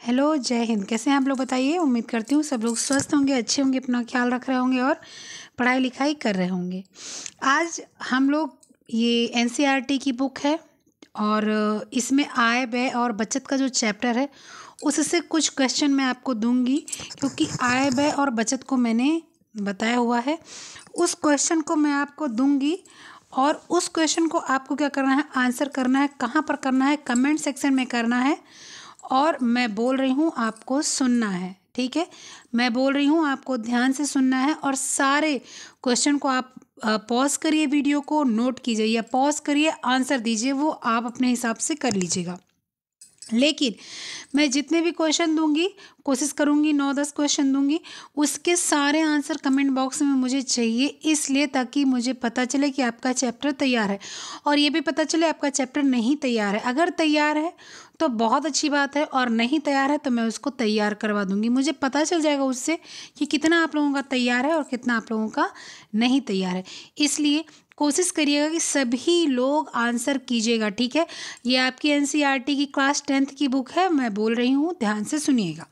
Hello, जय हिंद। कैसे हैं आप लोग बताइए। उम्मीद करती हूँ सब लोग स्वस्थ होंगे, अच्छे होंगे, अपना ख्याल रख रहे होंगे और पढ़ाई लिखाई कर रहे होंगे। आज हम लोग ये एनसीईआरटी की बुक है और इसमें आय व्यय और बचत का जो चैप्टर है उससे कुछ क्वेश्चन मैं आपको दूंगी, क्योंकि आय व्यय और बचत को मैंने बताया हुआ है। उस क्वेश्चन को मैं आपको दूंगी और उस क्वेश्चन को आपको क्या करना है, आंसर करना है। कहाँ पर करना है? कमेंट सेक्शन में करना है। और मैं बोल रही हूँ, आपको सुनना है, ठीक है। मैं बोल रही हूँ, आपको ध्यान से सुनना है और सारे क्वेश्चन को आप पॉज करिए, वीडियो को नोट कीजिए या पॉज करिए, आंसर दीजिए, वो आप अपने हिसाब से कर लीजिएगा। लेकिन मैं जितने भी क्वेश्चन दूंगी, कोशिश करूंगी 9-10 क्वेश्चन दूंगी, उसके सारे आंसर कमेंट बॉक्स में मुझे चाहिए, इसलिए ताकि मुझे पता चले कि आपका चैप्टर तैयार है और ये भी पता चले आपका चैप्टर नहीं तैयार है। अगर तैयार है तो बहुत अच्छी बात है और नहीं तैयार है तो मैं उसको तैयार करवा दूंगी। मुझे पता चल जाएगा उससे कि कितना आप लोगों का तैयार है और कितना आप लोगों का नहीं तैयार है। इसलिए कोशिश करिएगा कि सभी लोग आंसर कीजिएगा, ठीक है। ये आपकी एनसीईआरटी की क्लास 10th की बुक है, मैं बोल रही हूँ, ध्यान से सुनिएगा।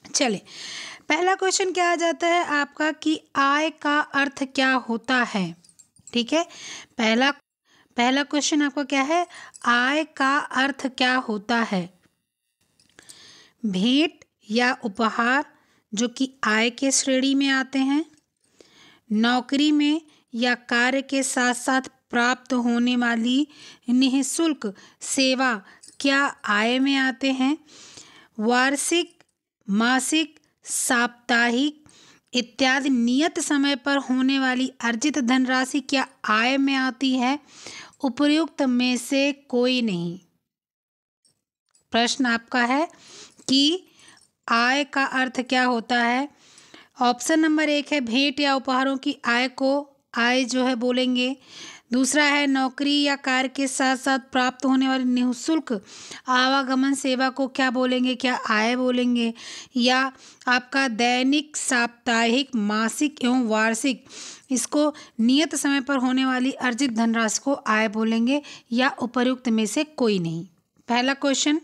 चले, पहला क्वेश्चन क्या आ जाता है आपका कि आय का अर्थ क्या होता है, ठीक है। पहला क्वेश्चन आपका क्या है? आय का अर्थ क्या होता है? भेंट या उपहार जो कि आय के श्रेणी में आते हैं, नौकरी में या कार्य के साथ साथ प्राप्त होने वाली निःशुल्क सेवा क्या आय में आते हैं, वार्षिक, मासिक, साप्ताहिक इत्यादि नियत समय पर होने वाली अर्जित धनराशि क्या आय में आती है, उपर्युक्त में से कोई नहीं। प्रश्न आपका है कि आय का अर्थ क्या होता है। ऑप्शन नंबर 1 है भेंट या उपहारों की आय को आय जो है बोलेंगे। दूसरा है नौकरी या कार्य के साथ साथ प्राप्त होने वाली निःशुल्क आवागमन सेवा को क्या बोलेंगे, क्या आय बोलेंगे। या आपका दैनिक, साप्ताहिक, मासिक एवं वार्षिक इसको नियत समय पर होने वाली अर्जित धनराशि को आय बोलेंगे, या उपर्युक्त में से कोई नहीं। पहला क्वेश्चन।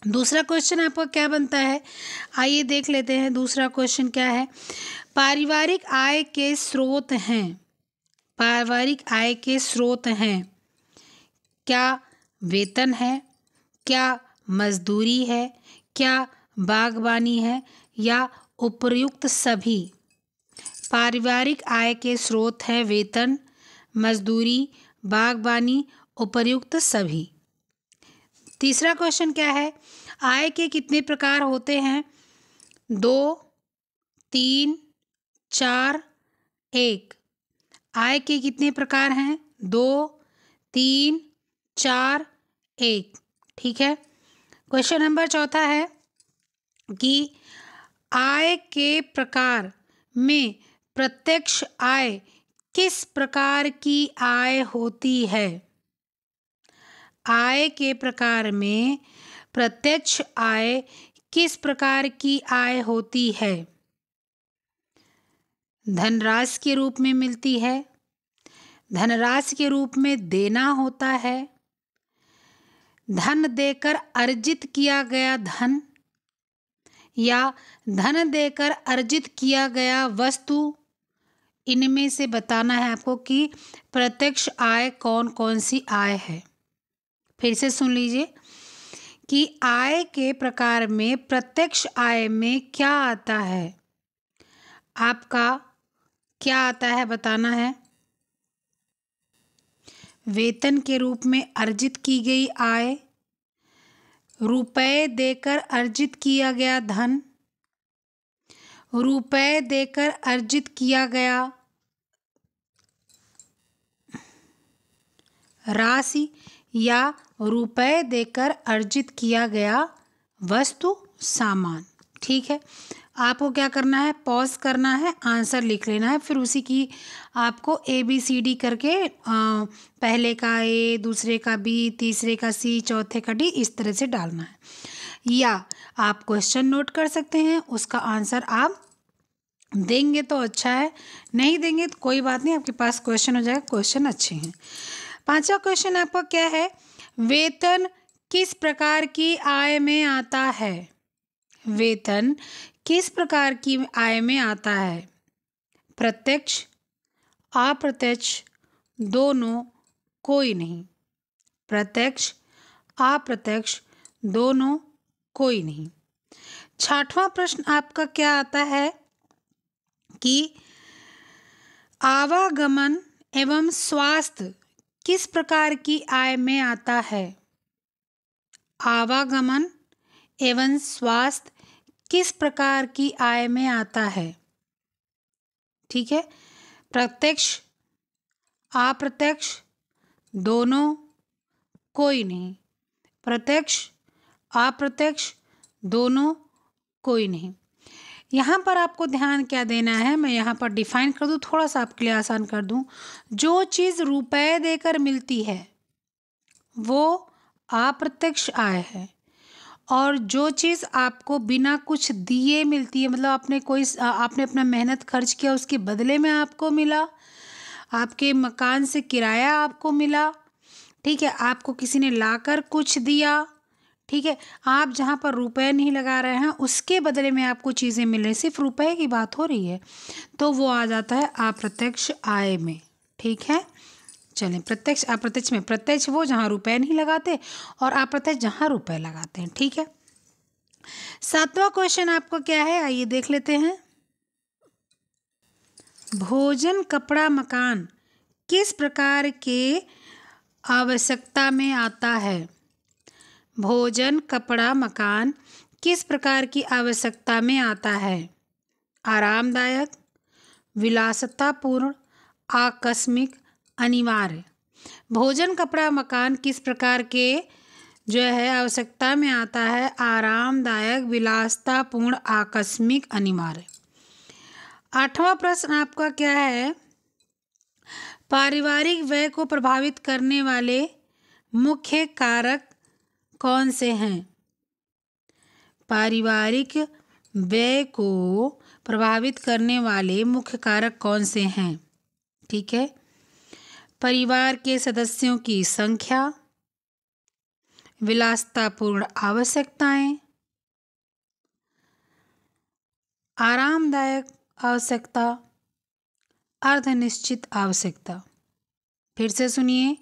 दूसरा क्वेश्चन आपका क्या बनता है, आइए देख लेते हैं। दूसरा क्वेश्चन क्या है? पारिवारिक आय के स्रोत हैं। पारिवारिक आय के स्रोत हैं। क्या वेतन है, क्या मजदूरी है, क्या बागवानी है, या उपर्युक्त सभी। पारिवारिक आय के स्रोत हैं वेतन, मजदूरी, बागवानी, उपर्युक्त सभी। तीसरा क्वेश्चन क्या है? आय के कितने प्रकार होते हैं? 2, 3, 4, 1। आय के कितने प्रकार हैं? 2, 3, 4, 1, ठीक है। क्वेश्चन नंबर चौथा है कि आय के प्रकार में प्रत्यक्ष आय किस प्रकार की आय होती है? आय के प्रकार में प्रत्यक्ष आय किस प्रकार की आय होती है? धनराशि के रूप में मिलती है, धनराशि के रूप में देना होता है, धन देकर अर्जित किया गया धन, या धन देकर अर्जित किया गया वस्तु। इनमें से बताना है आपको कि प्रत्यक्ष आय कौन कौन सी आय है। फिर से सुन लीजिए कि आय के प्रकार में प्रत्यक्ष आय में क्या आता है। आपका क्या आता है बताना है। वेतन के रूप में अर्जित की गई आय, रुपए देकर अर्जित किया गया धन, रुपए देकर अर्जित किया गया राशि, या रुपए देकर अर्जित किया गया वस्तु सामान, ठीक है। आपको क्या करना है, पॉज करना है, आंसर लिख लेना है, फिर उसी की आपको ABCD करके पहले का A, दूसरे का B, तीसरे का C, चौथे का D इस तरह से डालना है। या आप क्वेश्चन नोट कर सकते हैं, उसका आंसर आप देंगे तो अच्छा है, नहीं देंगे तो कोई बात नहीं, आपके पास क्वेश्चन हो जाएगा। क्वेश्चन अच्छे हैं। पांचवा क्वेश्चन आपका क्या है? वेतन किस प्रकार की आय में आता है? वेतन किस प्रकार की आय में आता है? प्रत्यक्ष, अप्रत्यक्ष, दोनों, कोई नहीं। प्रत्यक्ष, अप्रत्यक्ष, दोनों, कोई नहीं। 6वां प्रश्न आपका क्या आता है कि आवागमन एवं स्वास्थ्य किस प्रकार की आय में आता है? आवागमन एवं स्वास्थ्य किस प्रकार की आय में आता है? ठीक है, प्रत्यक्ष, अप्रत्यक्ष, दोनों, कोई नहीं। प्रत्यक्ष, अप्रत्यक्ष, दोनों, कोई नहीं। यहाँ पर आपको ध्यान क्या देना है, मैं यहाँ पर डिफाइन कर दूँ, थोड़ा सा आपके लिए आसान कर दूँ। जो चीज़ रुपए देकर मिलती है वो अप्रत्यक्ष आय है, और जो चीज़ आपको बिना कुछ दिए मिलती है, मतलब आपने अपना मेहनत खर्च किया, उसके बदले में आपको मिला, आपके मकान से किराया आपको मिला, ठीक है, आपको किसी ने लाकर कुछ दिया, ठीक है, आप जहाँ पर रुपए नहीं लगा रहे हैं उसके बदले में आपको चीज़ें मिल रही, सिर्फ रुपए की बात हो रही है, तो वो आ जाता है अप्रत्यक्ष आय में। ठीक है, चलें, प्रत्यक्ष अप्रत्यक्ष में प्रत्यक्ष वो जहाँ रुपए नहीं लगाते, और अप्रत्यक्ष जहाँ रुपए लगाते हैं। ठीक है, 7वां क्वेश्चन आपको क्या है, आइए देख लेते हैं। भोजन, कपड़ा, मकान किस प्रकार के आवश्यकता में आता है? भोजन, कपड़ा, मकान किस प्रकार की आवश्यकता में आता है? आरामदायक, विलासितापूर्ण, आकस्मिक, अनिवार्य। भोजन, कपड़ा, मकान किस प्रकार के जो है आवश्यकता में आता है? आरामदायक, विलासितापूर्ण, आकस्मिक, अनिवार्य। 8वां प्रश्न आपका क्या है? पारिवारिक व्यय को प्रभावित करने वाले मुख्य कारक कौन से हैं? पारिवारिक व्यय को प्रभावित करने वाले मुख्य कारक कौन से हैं? ठीक है, परिवार के सदस्यों की संख्या, विलासितापूर्ण आवश्यकताएं, आरामदायक आवश्यकता, अर्धनिश्चित आवश्यकता। फिर से सुनिए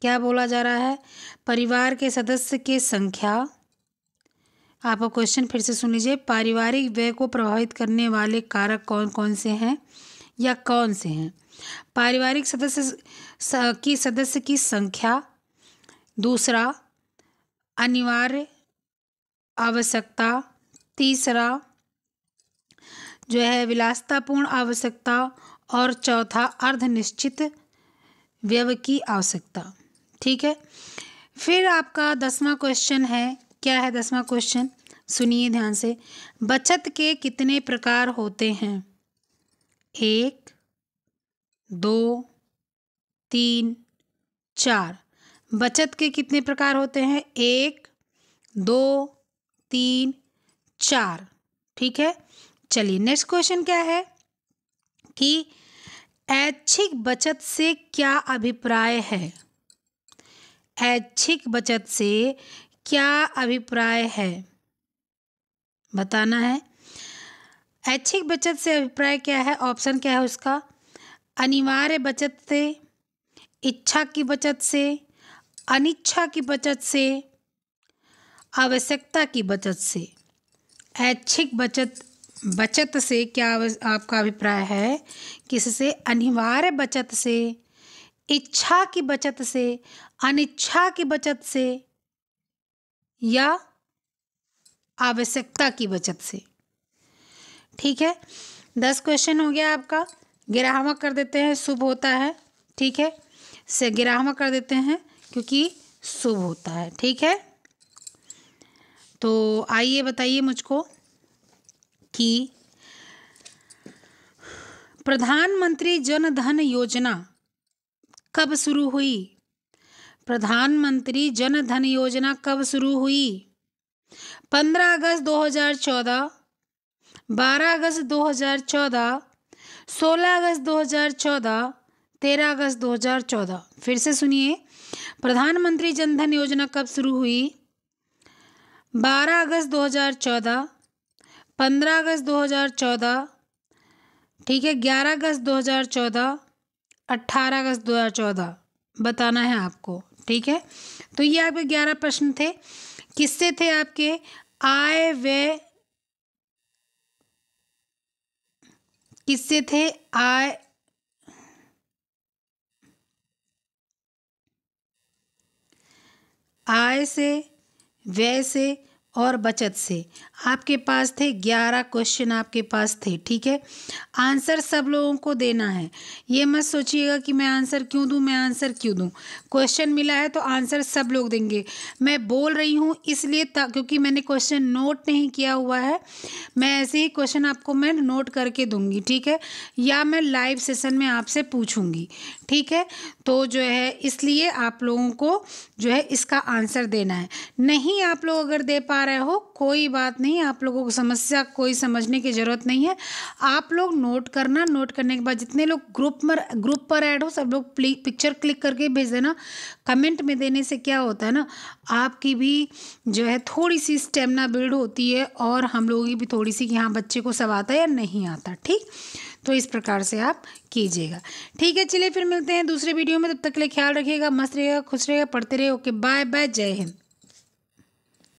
क्या बोला जा रहा है। परिवार के सदस्य की संख्या, आपका क्वेश्चन फिर से सुन लीजिए। पारिवारिक व्यय को प्रभावित करने वाले कारक कौन कौन से हैं या कौन से हैं? पारिवारिक सदस्य की संख्या, दूसरा अनिवार्य आवश्यकता, तीसरा जो है विलासितापूर्ण आवश्यकता, और चौथा अर्धनिश्चित व्यय की आवश्यकता। ठीक है, फिर आपका 10वां क्वेश्चन है। क्या है 10वां क्वेश्चन? सुनिए ध्यान से। बचत के कितने प्रकार होते हैं? 1, 2, 3, 4। बचत के कितने प्रकार होते हैं? 1, 2, 3, 4। ठीक है, चलिए नेक्स्ट क्वेश्चन क्या है कि ऐच्छिक बचत से क्या अभिप्राय है? ऐच्छिक बचत से क्या अभिप्राय है, बताना है। ऐच्छिक बचत से अभिप्राय क्या है? ऑप्शन क्या है उसका? अनिवार्य बचत से, इच्छा की बचत से, अनिच्छा की बचत से, आवश्यकता की बचत से। ऐच्छिक बचत से क्या आपका अभिप्राय है? किससे? अनिवार्य बचत से, इच्छा की बचत से, अनिच्छा की बचत से, या आवश्यकता की बचत से। ठीक है, 10 क्वेश्चन हो गया आपका। 11वां कर देते हैं, शुभ होता है। ठीक है, 11वां कर देते हैं क्योंकि शुभ होता है। ठीक है, तो आइए बताइए मुझको कि प्रधानमंत्री जन धन योजना कब शुरू हुई? प्रधानमंत्री जन धन योजना कब शुरू हुई? 15 अगस्त 2014, 12 अगस्त 2014, 16 अगस्त 2014, 13 अगस्त 2014। फिर से सुनिए, प्रधानमंत्री जन धन योजना कब शुरू हुई? 12 अगस्त 2014, 15 अगस्त 2014, ठीक है, 11 अगस्त 2014, 18 अगस्त 2014 बताना है आपको, ठीक है। तो ये आपके 11 प्रश्न थे। किससे थे आपके? आय व्यय, किससे थे? आय से, व्यय से और बचत से आपके पास थे 11 क्वेश्चन आपके पास थे, ठीक है। आंसर सब लोगों को देना है। ये मत सोचिएगा कि मैं आंसर क्यों दूं, मैं आंसर क्यों दूं। क्वेश्चन मिला है तो आंसर सब लोग देंगे। मैं बोल रही हूँ इसलिए क्योंकि मैंने क्वेश्चन नोट नहीं किया हुआ है। मैं ऐसे ही क्वेश्चन आपको मैं नोट करके दूंगी, ठीक है, या मैं लाइव सेशन में आपसे पूछूंगी, ठीक है। तो जो है इसलिए आप लोगों को जो है इसका आंसर देना है। नहीं आप लोग अगर दे पा रहे हो कोई बात नहीं, आप लोगों को समस्या कोई समझने की ज़रूरत नहीं है। आप लोग नोट करना, नोट करने के बाद जितने लोग ग्रुप पर ऐड हो सब लोग पिक्चर क्लिक करके भेज देना। कमेंट में देने से क्या होता है ना, आपकी भी जो है थोड़ी सी स्टेमिना बिल्ड होती है और हम लोगों की भी थोड़ी सी कि हाँ बच्चे को सब आता है या नहीं आता, ठीक। तो इस प्रकार से आप कीजिएगा, ठीक है। चलिए फिर मिलते हैं दूसरे वीडियो में, तब तक के लिए ख्याल रखिएगा, मस्त रहिएगा, खुश रहिएगा, पढ़ते रहिए। ओके, बाय बाय, जय हिंद।